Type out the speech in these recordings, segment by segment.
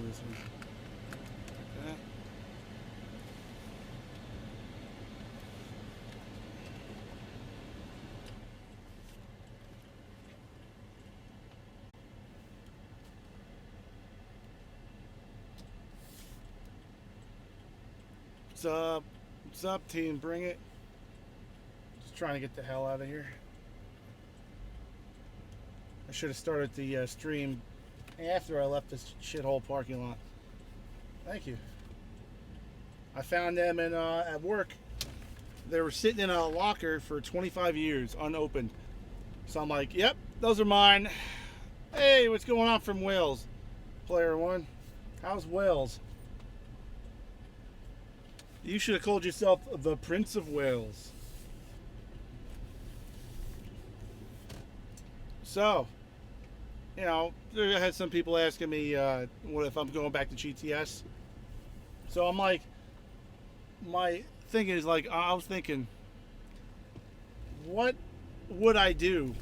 this one. Okay. What's up? What's up, team? Bring it. Just trying to get the hell out of here. I should have started the stream after I left this shithole parking lot. Thank you. I found them at work. They were sitting in a locker for 25 years, unopened. So I'm like, yep, those are mine. Hey, what's going on from Wales? Player one. How's Wales? You should have called yourself the Prince of Wales. So, you know, I had some people asking me what if I'm going back to GTS. So I'm like, my thing is like, I was thinking, what would I do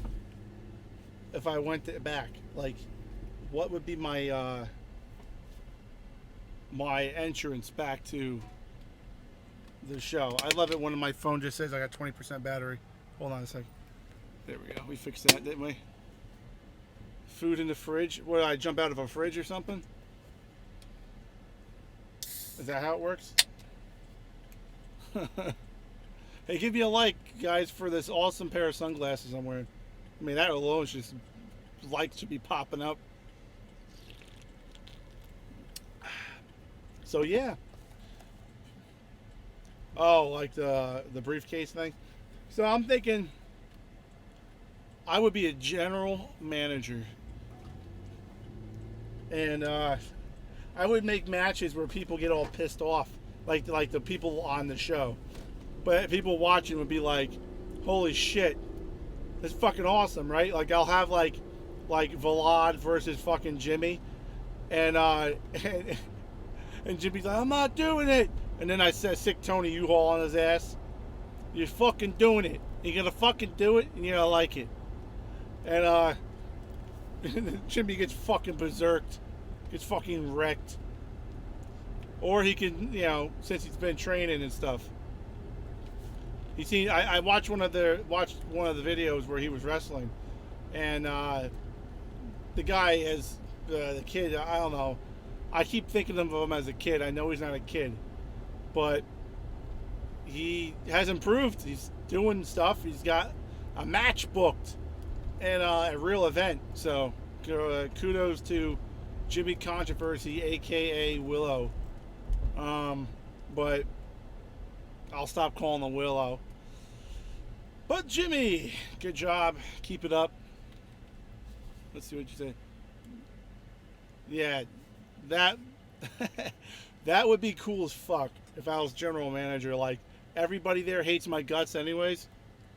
if I went back? Like, what would be my my entrance back to the show? I love it when my phone just says I got 20% battery. Hold on a second. There we go. We fixed that, didn't we? Food in the fridge. What, did I jump out of a fridge or something? Is that how it works? Hey, give me a like, guys, for this awesome pair of sunglasses I'm wearing. I mean, that alone is just, likes should be popping up. So yeah. Oh, like the briefcase thing. So I'm thinking I would be a general manager, and I would make matches where people get all pissed off, like the people on the show, but people watching would be like, "Holy shit, that's fucking awesome!" Right? Like I'll have like Vlad versus fucking Jimmy, and and Jimmy's like, "I'm not doing it," and then I said, "Sick Tony U-Haul on his ass. You're fucking doing it. You're gonna fucking do it, and you're gonna like it." And Jimmy gets fucking berserked, gets fucking wrecked. Or he can, you know, since he's been training and stuff. You see, I watched one of the videos where he was wrestling, and the guy is the kid. I don't know. I keep thinking of him as a kid. I know he's not a kid, but he has improved. He's doing stuff. He's got a match booked and a real event. So kudos to Jimmy Controversy, aka Willow. But I'll stop calling him Willow. But Jimmy, good job. Keep it up. Let's see what you say. Yeah, that that would be cool as fuck if I was general manager. Like everybody there hates my guts anyways.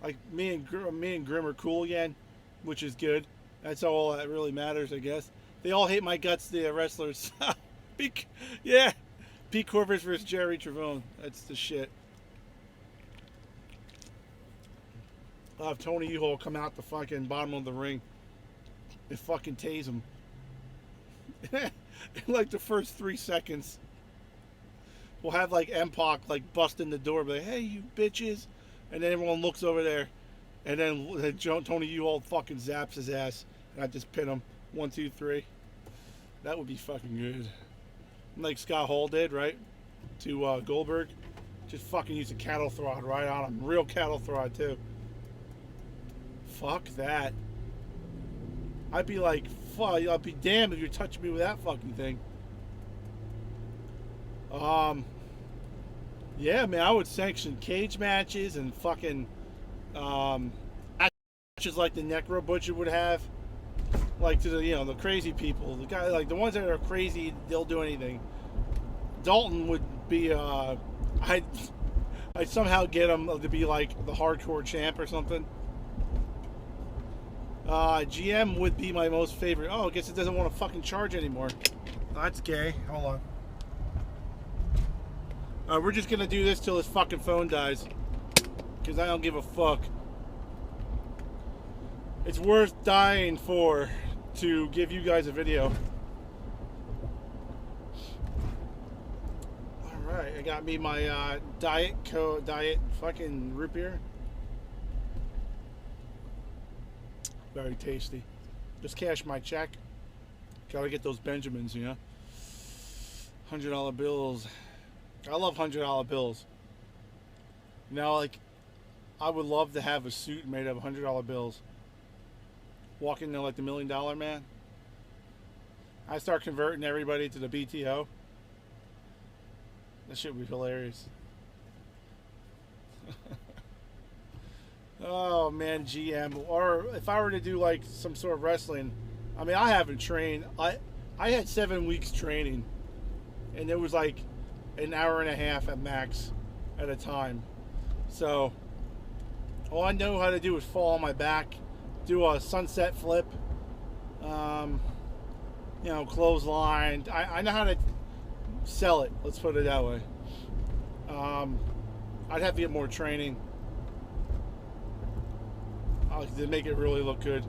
Like me and Grim are cool again, which is good. That's all that really matters, I guess. They all hate my guts, the wrestlers. Yeah, Pete Corvus versus JerryTravone. That's the shit. I'll have Tony U-Haul come out the fucking bottom of the ring and fucking tase him. In like the first 3 seconds. We'll have like M-Pac like bust in the door, be like, "Hey, you bitches," and then everyone looks over there, and then Tony U-Haul fucking zaps his ass, and I just pin him 1, 2, 3. That would be fucking good. Like Scott Hall did, right? To Goldberg, just fucking use a cattle prod right on him, real cattle prod too. Fuck that. I'd be like, fuck, I'd be damned if you're touching me with that fucking thing. Yeah, man, I would sanction cage matches and fucking matches like the Necro Butcher would have, like to the, you know, the crazy people, the guy, like the ones that are crazy, they'll do anything. Dalton would be, I'd somehow get him to be like the hardcore champ or something. GM would be my most favorite. Oh, I guess it doesn't want to fucking charge anymore. Oh, that's gay. Hold on. We're just gonna do this till his fucking phone dies, because I don't give a fuck. It's worth dying for to give you guys a video. Alright, I got me my diet fucking root beer. Very tasty. Just cashed my check. Gotta get those Benjamins, you know? $100 bills. I love $100 bills. You know, like, I would love to have a suit made of $100 bills. Walk into like the $1 Million Man. I start converting everybody to the BTO. That shit would be hilarious. Oh man, GM. Or if I were to do like some sort of wrestling, I mean, I haven't trained. I had 7 weeks training, and it was like an hour and a half at max at a time. So all I know how to do is fall on my back, do a sunset flip, you know, clothesline. I know how to sell it. Let's put it that way. I'd have to get more training to make it really look good.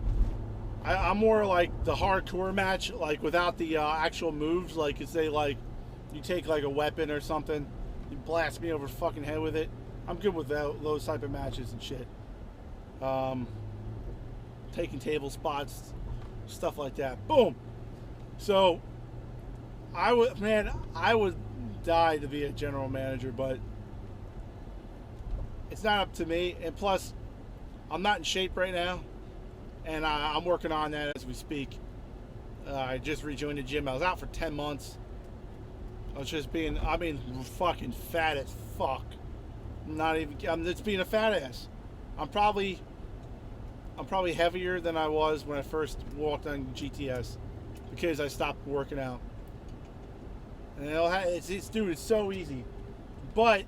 I'm more like the hardcore match, like without the actual moves. Like, say, like you take like a weapon or something, you blast me over the fucking head with it. I'm good with those type of matches and shit. Taking table spots, stuff like that. Boom. So I would die to be a general manager, but it's not up to me. And plus, I'm not in shape right now, and I'm working on that as we speak. I just rejoined the gym. I was out for 10 months. I was just fucking fat as fuck. I'm just being a fat ass. I'm probably heavier than I was when I first walked on GTS because I stopped working out. And dude, it's so easy. But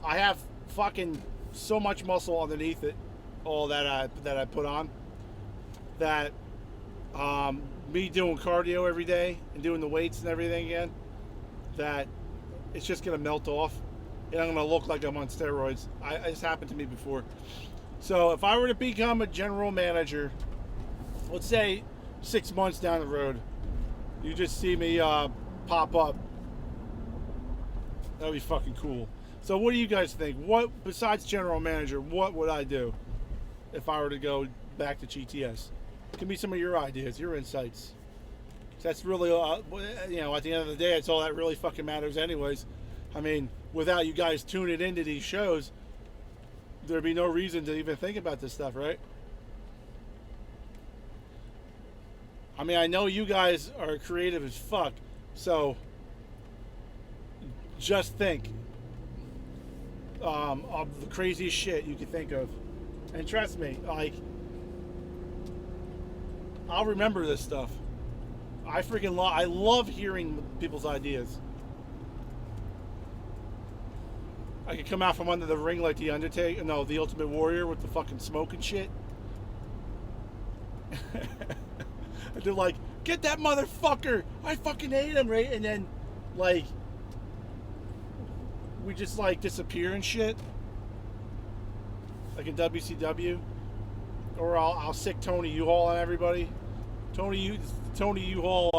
I have fucking so much muscle underneath it, all that I put on, that me doing cardio every day and doing the weights and everything again, that it's just gonna melt off, and I'm gonna look like I'm on steroids. It's happened to me before. So if I were to become a general manager, let's say 6 months down the road, you just see me pop up. That'd be fucking cool. So what do you guys think? What, besides general manager, what would I do if I were to go back to GTS? Give me some of your ideas, your insights. That's really, you know, at the end of the day, it's all that really fucking matters anyways. I mean, without you guys tuning into these shows, there'd be no reason to even think about this stuff, right? I mean, I know you guys are creative as fuck, so just think of the craziest shit you could think of. And trust me, like, I'll remember this stuff. I love hearing people's ideas. I could come out from under the ring like the Undertaker, no, the Ultimate Warrior with the fucking smoke and shit. And they're like, get that motherfucker! I fucking hate him, right? And then, like, we just, like, disappear and shit. Like in WCW. Or I'll sick Tony U-Haul on everybody. Tony U-Haul,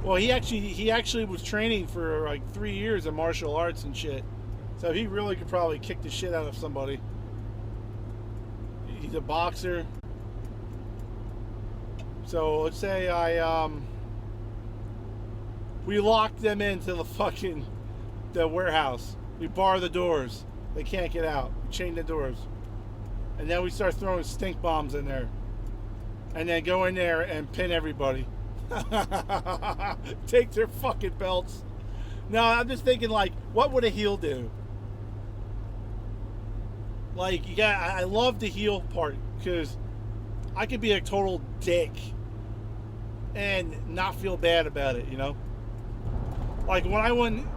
well, he actually was training for like 3 years in martial arts and shit. So he really could probably kick the shit out of somebody. He's a boxer. So let's say we lock them into the warehouse. We bar the doors. They can't get out. We chain the doors. And then we start throwing stink bombs in there. And then go in there and pin everybody. Take their fucking belts. No, I'm just thinking, like, what would a heel do? Like, yeah, I love the heel part because I could be a total dick and not feel bad about it, you know? Like, when I went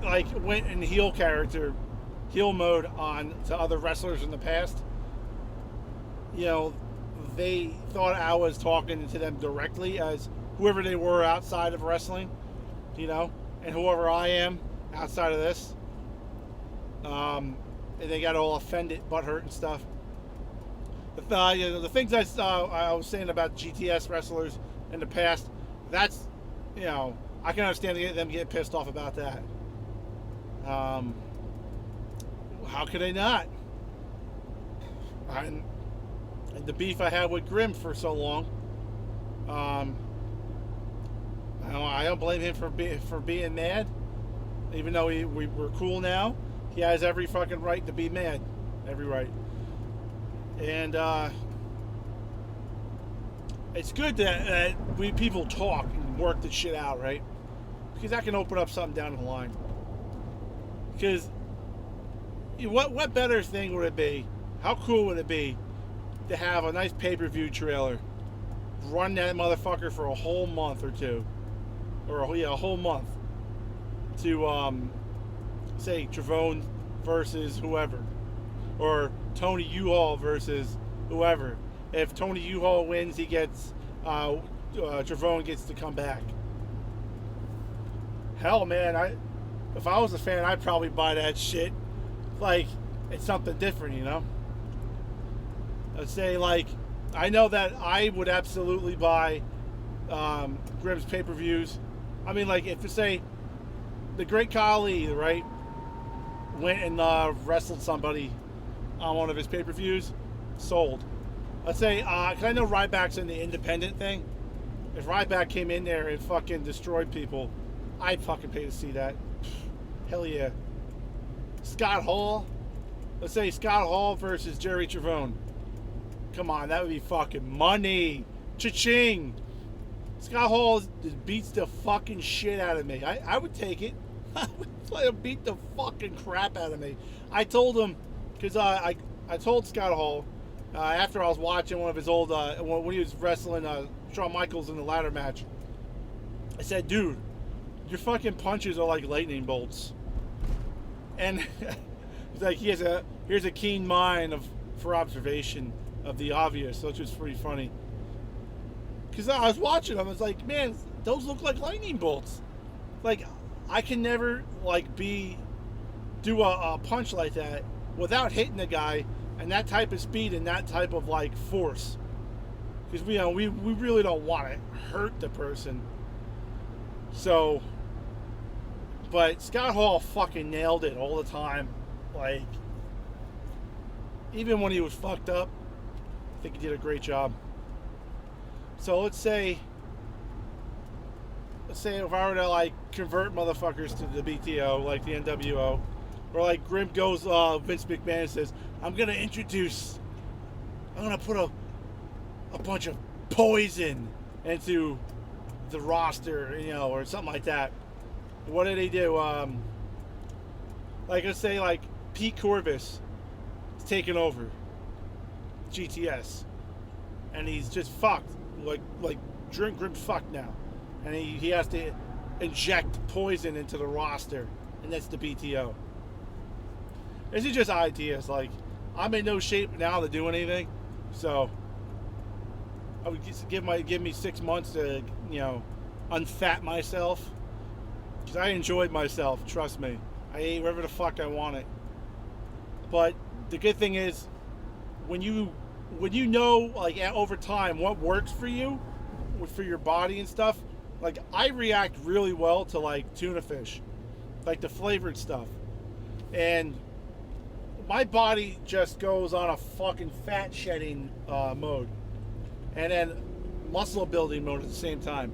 in heel mode on to other wrestlers in the past, you know, they thought I was talking to them directly as whoever they were outside of wrestling, you know, and whoever I am outside of this. And they got all offended, butthurt and stuff. You know, the things I was saying about GTS wrestlers in the past, that's, you know, I can understand them getting pissed off about that. Um, how could I not? And the beef I had with Grimm for so long. I don't blame him for being mad, even though we're cool now. He has every fucking right to be mad, every right. And it's good that we people talk and work this shit out, right? Because that can open up something down the line. Because what better thing would it be? How cool would it be to have a nice pay-per-view trailer, run that motherfucker for a whole month or two, or a whole month, to say Travone versus whoever, or Tony U-Haul versus whoever. If Tony U-Haul wins, he gets Travone gets to come back. Hell, man, if I was a fan, I'd probably buy that shit. Like, it's something different, you know? Let's say, like, I know that I would absolutely buy Grimm's pay-per-views. I mean, like, if you say the Great Khali, right, went and wrestled somebody on one of his pay-per-views, sold. Let's say, cause I know Ryback's in the independent thing. If Ryback came in there and fucking destroyed people, I'd fucking pay to see that. Hell yeah. Scott Hall. Let's say Scott Hall versus JerryTravone. Come on, that would be fucking money. Cha-ching. Scott Hall beats the fucking shit out of me. I would take it. I would let him beat the fucking crap out of me. I told him, because I told Scott Hall, after I was watching one of his old, when he was wrestling Shawn Michaels in the ladder match, I said, dude, your fucking punches are like lightning bolts. And he's like, here's a keen mind for observation of the obvious, which was pretty funny. Because I was watching them, I was like, man, those look like lightning bolts. Like, I can never do a punch like that without hitting the guy and that type of speed and that type of like force. Because we really don't want to hurt the person. So, but Scott Hall fucking nailed it all the time. Like, even when he was fucked up, I think he did a great job. So let's say if I were to like convert motherfuckers to the BTO, like the NWO, or like Grimm goes, Vince McMahon and says, I'm gonna put a bunch of poison into the roster, you know, or something like that. What did he do? Like, let's say like Pete Corvus is taking over GTS, and he's just fucked. Like Grimm's fucked now, and he has to inject poison into the roster, and that's the BTO. This is just ideas. Like, I'm in no shape now to do anything, so I would give me 6 months to, you know, unfat myself, because I enjoyed myself. Trust me, I ate whatever the fuck I wanted. But the good thing is, when you know, like, over time what works for you, for your body and stuff, like, I react really well to like tuna fish, like the flavored stuff, and my body just goes on a fucking fat shedding mode, and then muscle building mode at the same time.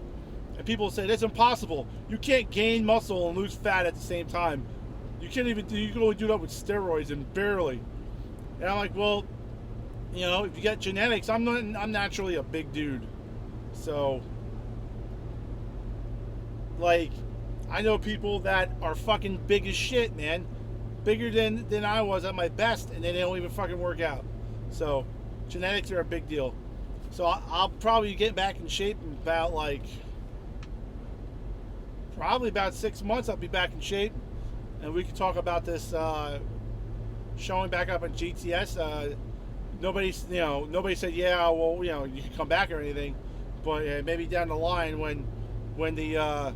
And people say that's impossible. You can't gain muscle and lose fat at the same time. You can only do that with steroids, and barely. And I'm like, well, you know, if you got genetics, I'm naturally a big dude. So, like, I know people that are fucking big as shit, man. Bigger than I was at my best, and they don't even fucking work out. So, genetics are a big deal. So I'll probably get back in shape in about probably about 6 months. I'll be back in shape, and we can talk about this showing back up on GTS. Nobody said, yeah, well, you know, you can come back or anything, but maybe down the line when the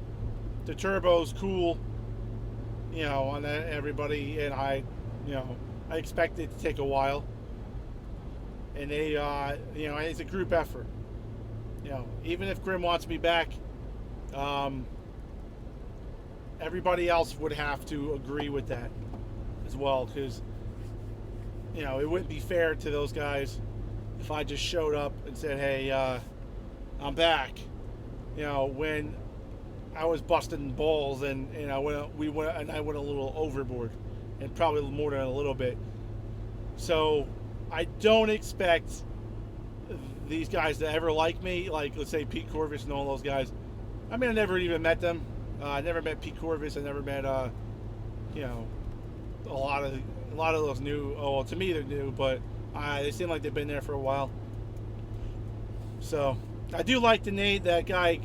turbo's cool, you know, on everybody, and I expect it to take a while, and they, you know, it's a group effort, you know, even if Grimm wants me back, everybody else would have to agree with that as well, because it wouldn't be fair to those guys if I just showed up and said, "Hey, I'm back." When I was busting balls and I went a little overboard, and probably more than a little bit. So I don't expect these guys to ever like me, like let's say Pete Corvus and all those guys. I mean, I never even met them. I never met Pete Corvus. I never met a lot of those new. Oh, well, to me they're new, but they seem like they've been there for a while. So I do like the name that guy.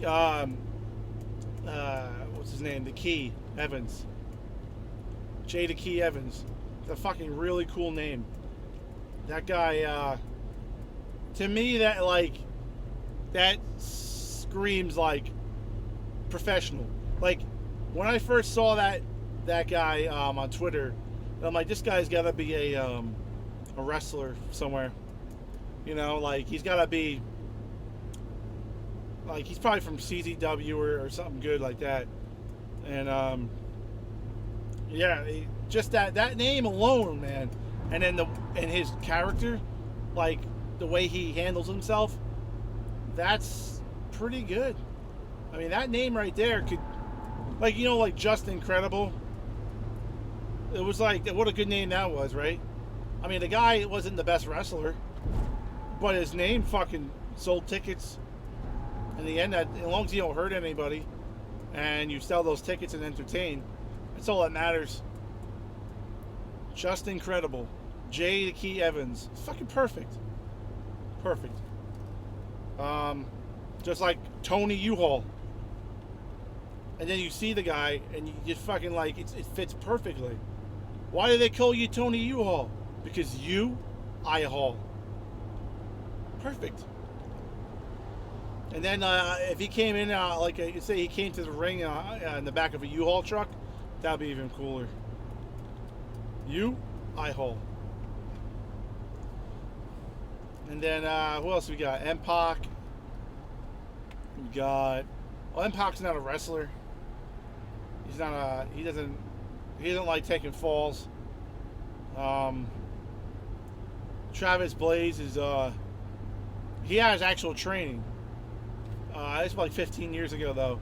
What's his name? The Key Evans. Jay the Key Evans. It's a fucking really cool name. That guy. To me, that screams like professional. Like when I first saw that guy on Twitter, I'm like, this guy's got to be a wrestler somewhere. He's got to be he's probably from CZW or something good like that. And just that name alone, man, and then his character, like the way he handles himself, that's pretty good. I mean, that name right there could, like Just Incredible. It was like, what a good name that was, right? I mean, the guy wasn't the best wrestler, but his name fucking sold tickets. In the end, as long as you don't hurt anybody and you sell those tickets and entertain, that's all that matters. Just Incredible. Jay the Key Evans. It's fucking perfect. Perfect. Just like Tony U-Haul. And then you see the guy and you just fucking it fits perfectly. Why do they call you Tony U-Haul? Because I haul. Perfect. And then if he came in, say he came to the ring in the back of a U-Haul truck, that'd be even cooler. I haul. And then who else we got? M-Pac. We got. Well, M-Pac's not a wrestler. He's not he doesn't like taking falls. Travis Blaze is he has actual training. This was like 15 years ago though.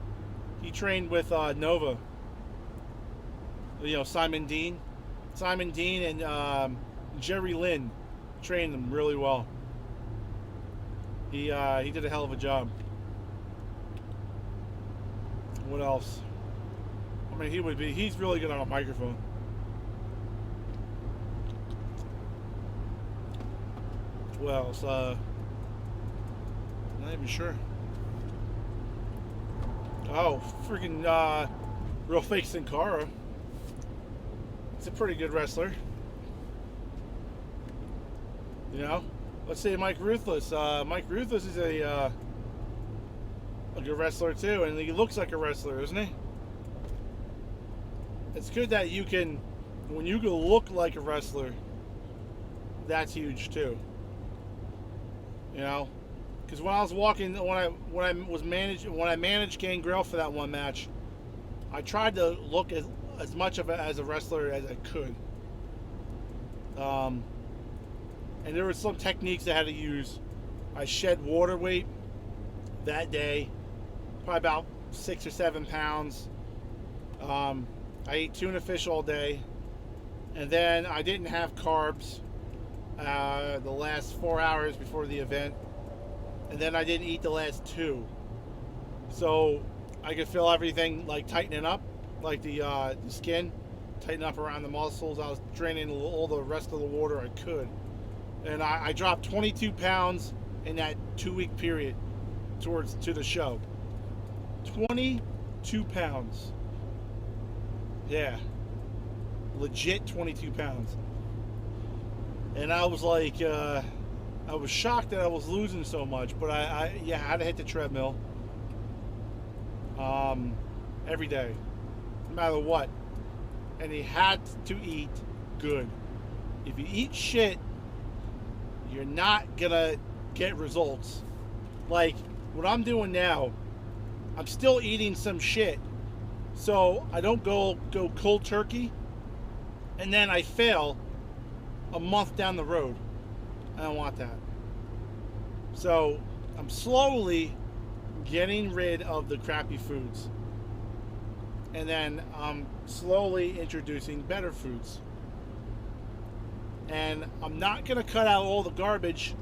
He trained with Nova. Simon Dean and Jerry Lynn trained them really well. He did a hell of a job. What else? I mean, he's really good on a microphone. What else? Not even sure. Oh, freaking Real Fake Sin Cara. He's a pretty good wrestler. Let's say Mike Ruthless. Mike Ruthless is a good wrestler too, and he looks like a wrestler, isn't he? It's good that when you can look like a wrestler, that's huge too. Because when I was walking, when I managed Gangrel for that one match, I tried to look as much as a wrestler as I could. And there were some techniques I had to use. I shed water weight that day, probably about 6 or 7 pounds. I ate tuna fish all day, and then I didn't have carbs the last 4 hours before the event, and then I didn't eat the last 2. So I could feel everything tightening up, the skin, tighten up around the muscles. I was draining all the rest of the water I could. And I dropped 22 pounds in that 2-week period to the show. 22 pounds. Yeah. Legit 22 pounds. And I was I was shocked that I was losing so much, but I had to hit the treadmill every day, no matter what. And you had to eat good. If you eat shit, you're not gonna get results. Like what I'm doing now, I'm still eating some shit, So I don't go cold turkey, and then I fail a month down the road. I don't want that. So I'm slowly getting rid of the crappy foods, and then I'm slowly introducing better foods. And I'm not gonna cut out all the garbage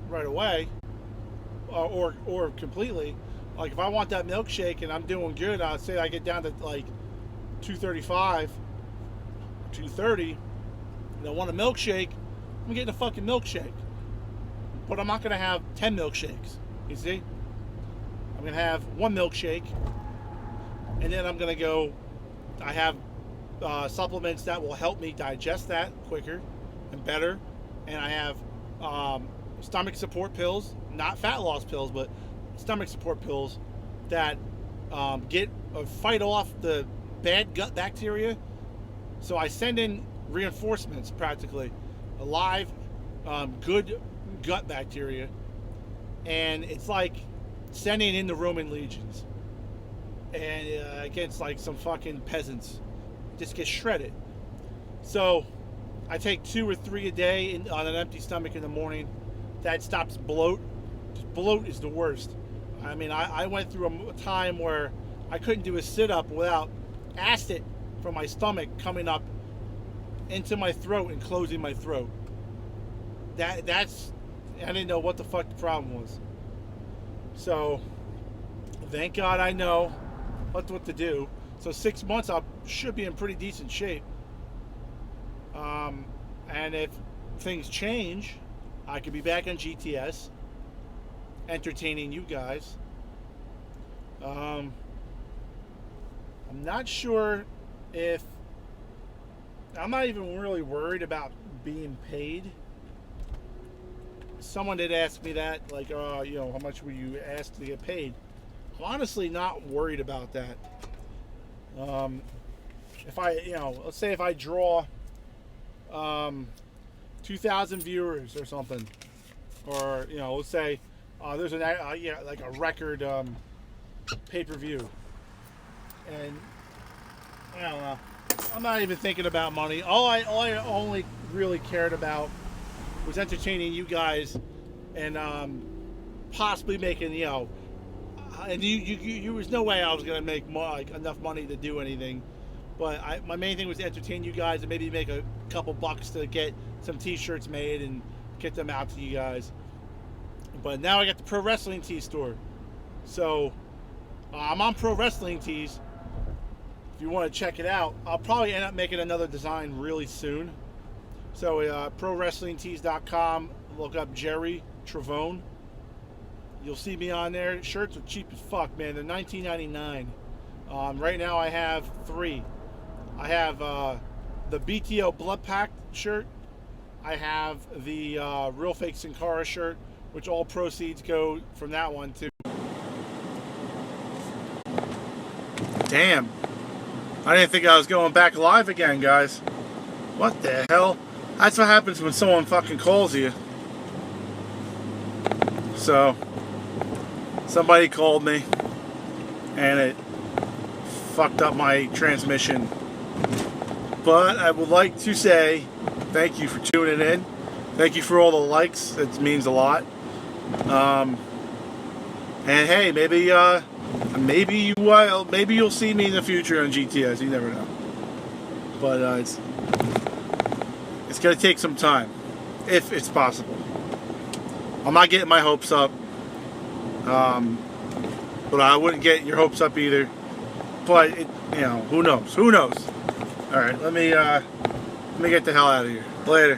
right away, or completely. Like if I want that milkshake and I'm doing good, I'll say I get down to like 235, 230, and I want a milkshake, I'm getting a fucking milkshake. But I'm not gonna have 10 milkshakes. You see? I'm gonna have one milkshake, and then I'm gonna go. I have supplements that will help me digest that quicker and better, and I have stomach support pills, not fat loss pills, but stomach support pills that fight off the bad gut bacteria. So I send in reinforcements, practically alive, good gut bacteria, and it's like sending in the Roman legions and against like some fucking peasants. Just get shredded. So I take 2 or 3 a day on an empty stomach in the morning. That stops bloat. Bloat is the worst. I mean, I went through a time where I couldn't do a sit-up without acid from my stomach coming up into my throat and closing my throat. That's I didn't know what the fuck the problem was. So thank God I know what to do. So 6 months I should be in pretty decent shape. And if things change, I could be back on GTS, entertaining you guys. I'm not sure if I'm not even really worried about being paid. Someone did ask me that, like, how much were you asked to get paid? I'm honestly not worried about that. If I, let's say if I draw 2,000 viewers or something, or let's say there's like a record pay-per-view, and I don't know. I'm not even thinking about money. All I only really cared about was entertaining you guys and possibly making, and you was no way I was gonna make enough money to do anything. But my main thing was to entertain you guys and maybe make a couple bucks to get some t-shirts made and get them out to you guys. But now I got the Pro Wrestling Tees store. So I'm on Pro Wrestling Tees. If you want to check it out, I'll probably end up making another design really soon. So ProWrestlingTees.com, look up JerryTravone. You'll see me on there. Shirts are cheap as fuck, man. They're $19.99. Right now I have 3. I have the BTO Blood Pact shirt. I have the Real Fake Sin Cara shirt, which all proceeds go from that one too. Damn. I didn't think I was going back live again, guys. What the hell? That's what happens when someone fucking calls you. So, somebody called me, and it fucked up my transmission. But I would like to say thank you for tuning in. Thank you for all the likes. It means a lot. And hey, maybe you'll see me in the future on GTS. You never know. But it's gonna take some time, if it's possible. I'm not getting my hopes up. But I wouldn't get your hopes up either. But who knows? Who knows? All right, let me get the hell out of here. Later.